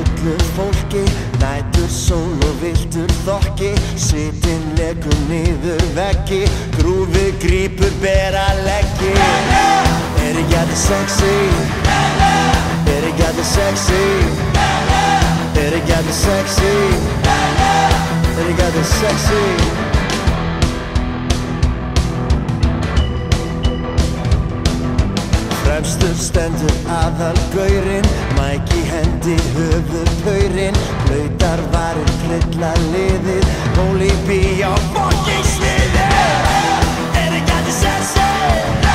fullu fólki, nætur sól og villtur þokki, sitinn lekur niður veggi, grúfið grípur bera leggi. Er ekki allir sexy? Er ekki allir sexy? Er ekki allir sexy? Er ekki allir sexy? Fremstur stendur aðalgaurinn, mæk í hendi höfuðpaurinn, blautar varir trilla liðið, Ólympía fucking sniðið. Er ekki allir sexy?